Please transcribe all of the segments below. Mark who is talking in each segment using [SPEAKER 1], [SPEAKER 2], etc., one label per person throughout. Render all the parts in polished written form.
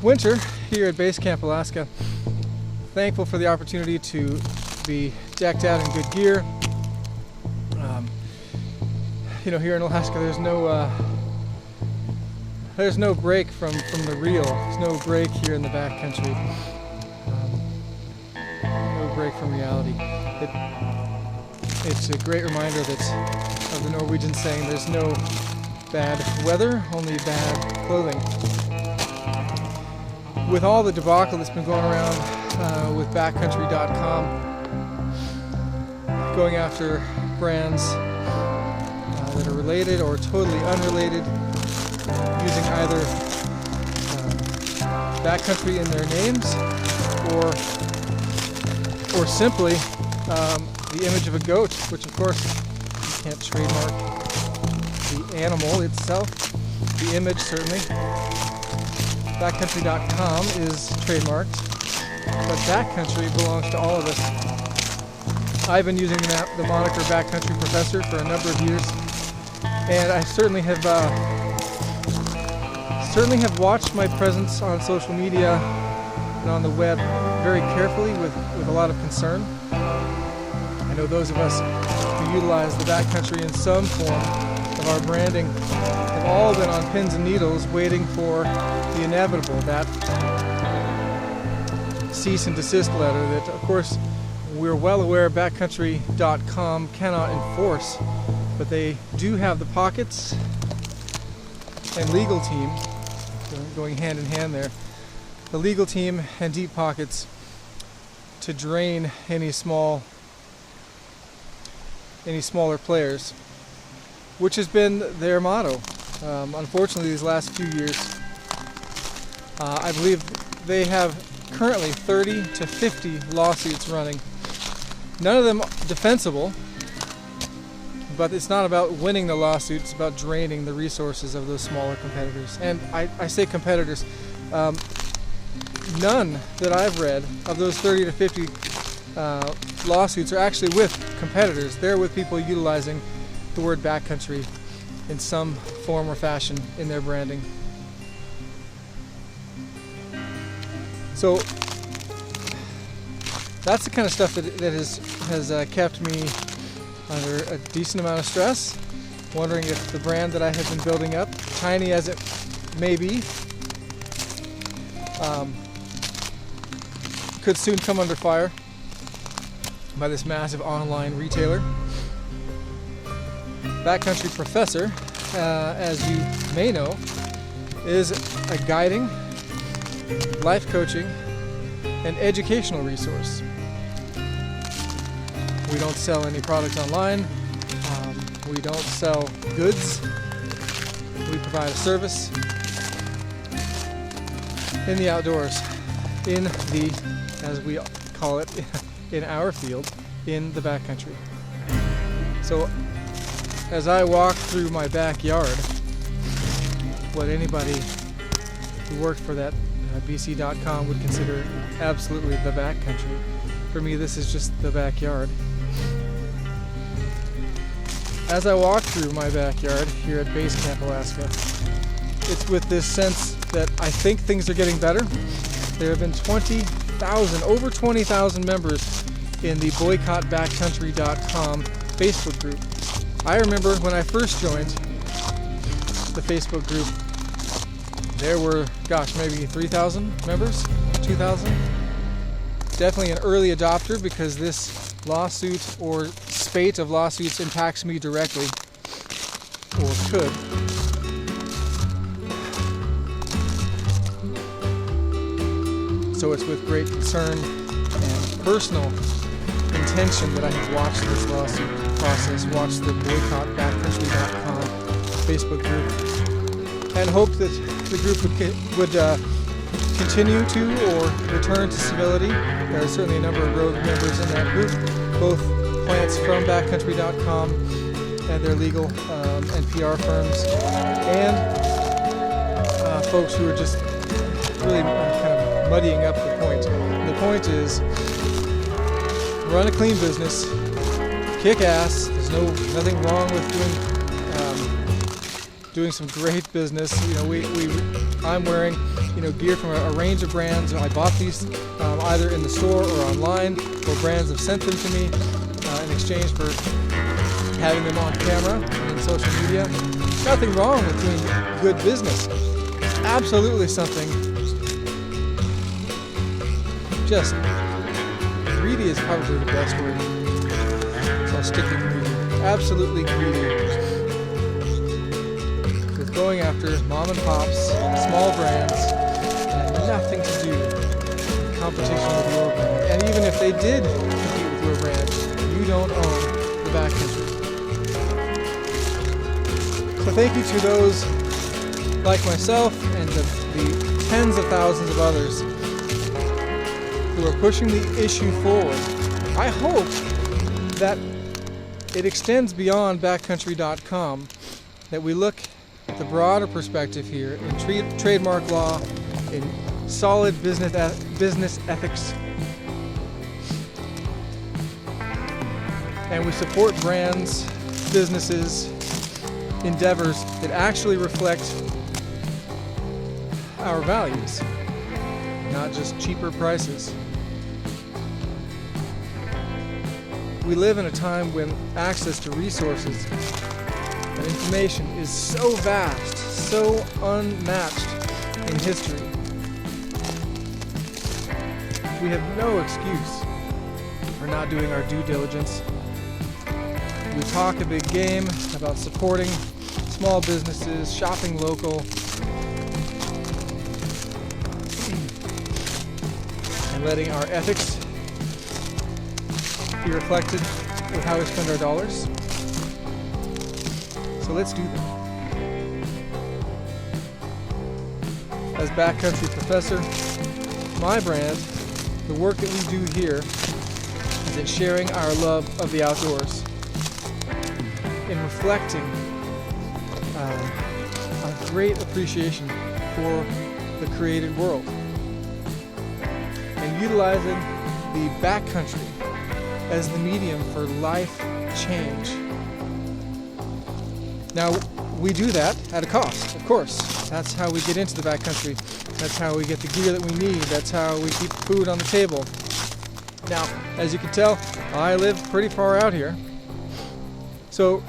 [SPEAKER 1] winter here at Base Camp, Alaska. Thankful for the opportunity to be decked out in good gear. You know, here in Alaska, there's no break from the real. There's no break here in the backcountry. No break from reality. It's a great reminder of the Norwegian saying, "There's no bad weather, only bad clothing." With all the debacle that's been going around with BackcountryDOTcom, going after brands that are related or totally unrelated, using either backcountry in their names or simply the image of a goat, which of course you can't trademark the animal itself, the image certainly. BackcountryDOTcom is trademarked, but Backcountry belongs to all of us. I've been using the moniker Backcountry Professor for a number of years, and I certainly have watched my presence on social media and on the web very carefully with a lot of concern. I know those of us who utilize the backcountry in some form of our branding have all been on pins and needles waiting for the inevitable, that cease and desist letter that, of course, we're well aware BackcountryDOTcom cannot enforce, but they do have the pockets and legal team, going hand in hand there, the legal team and deep pockets to drain any smaller players, which has been their motto. Unfortunately, these last few years, I believe they have currently 30 to 50 lawsuits running. None of them defensible, but it's not about winning the lawsuit, it's about draining the resources of those smaller competitors. And I say competitors, none that I've read of those 30 to 50 lawsuits are actually with competitors. They're with people utilizing the word backcountry in some form or fashion in their branding. So that's the kind of stuff that has kept me under a decent amount of stress, wondering if the brand that I have been building up, tiny as it may be, could soon come under fire by this massive online retailer. Backcountry Professor, as you may know, is a guiding, life coaching, and educational resource. We don't sell any products online. We don't sell goods. We provide a service in the outdoors, in the, as we call it, in our field, in the backcountry. So as I walk through my backyard, what anybody who worked for that BC.com would consider absolutely the backcountry. For me, this is just the backyard. As I walk through my backyard here at Base Camp, Alaska, it's with this sense that I think things are getting better. There have been over 20,000 members in the Boycott BackcountryDOTcom Facebook group. I remember when I first joined the Facebook group, there were, maybe 3,000 members, 2,000. Definitely an early adopter because this lawsuit or spate of lawsuits impacts me directly, or could. So it's with great concern and personal intention that I have watched this lawsuit process, watched the Boycott BackcountryDOTcom Facebook group, and hope that the group would continue to or return to civility. There are certainly a number of rogue members in that group, both plants from BackcountryDOTcom and their legal and PR firms, and folks who are just really kind of muddying up the point. And the point is, run a clean business, kick ass. There's nothing wrong with doing doing some great business. You know, I'm wearing, you know, gear from a range of brands. I bought these either in the store or online, or brands have sent them to me in exchange for having them on camera and social media. Nothing wrong with doing good business. It's absolutely something. Just greedy is probably the best word. So I'll stick with greedy. Absolutely greedy. With going after mom and pops, small brands, and nothing to do with competition with your brand. And even if they did compete with your brand, you don't own the backcountry. So thank you to those like myself and the tens of thousands of others who are pushing the issue forward. I hope that it extends beyond BackcountryDOTcom, that we look at the broader perspective here in trademark law, in solid business ethics, and we support brands, businesses, endeavors that actually reflect our values, not just cheaper prices. We live in a time when access to resources and information is so vast, so unmatched in history. We have no excuse for not doing our due diligence. We talk a big game about supporting small businesses, shopping local, and letting our ethics be reflected with how we spend our dollars. So let's do that. As Backcountry Professor, my brand, the work that we do here, is in sharing our love of the outdoors, in reflecting our great appreciation for the created world, and utilizing the backcountry as the medium for life change. Now, we do that at a cost, of course. That's how we get into the backcountry. That's how we get the gear that we need. That's how we keep food on the table. Now, as you can tell, I live pretty far out here. So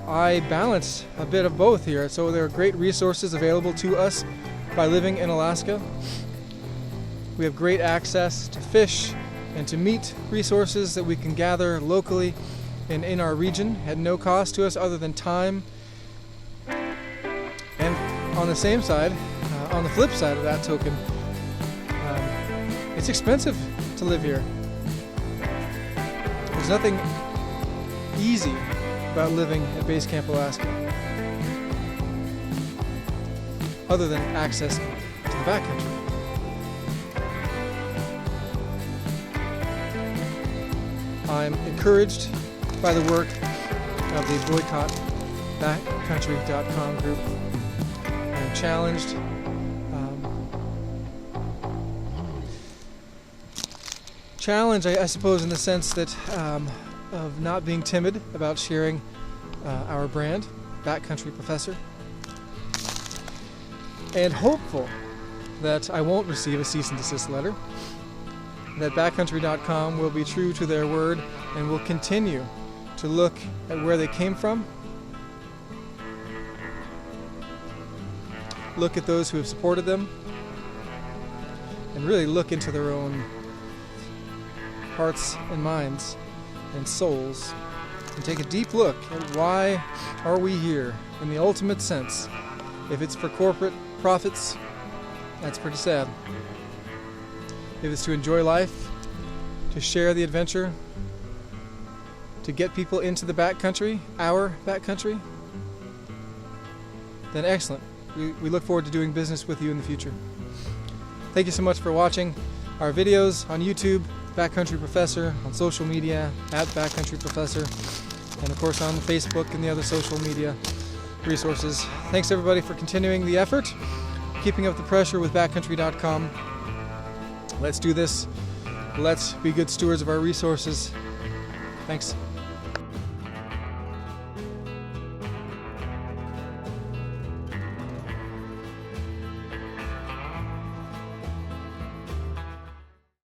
[SPEAKER 1] I balance a bit of both here. So there are great resources available to us by living in Alaska. We have great access to fish and to meat resources that we can gather locally and in our region at no cost to us other than time. And on the same side, on the flip side of that token, it's expensive to live here. There's nothing easy about living at Base Camp Alaska other than access to the backcountry. I'm encouraged by the work of the Boycott BackcountryDOTcom group. I'm challenged I suppose, in the sense that of not being timid about sharing our brand, Backcountry Professor, and hopeful that I won't receive a cease and desist letter, that BackcountryDOTcom will be true to their word and will continue to look at where they came from, look at those who have supported them, and really look into their own hearts and minds and souls and take a deep look at why are we here in the ultimate sense. If it's for corporate profits, that's pretty sad. If it's to enjoy life, to share the adventure, to get people into the backcountry, our backcountry, then excellent. We look forward to doing business with you in the future. Thank you so much for watching our videos on YouTube, Backcountry Professor, on social media, at Backcountry Professor, and of course on Facebook and the other social media resources. Thanks everybody for continuing the effort, keeping up the pressure with BackcountryDOTcom. Let's do this. Let's be good stewards of our resources. Thanks.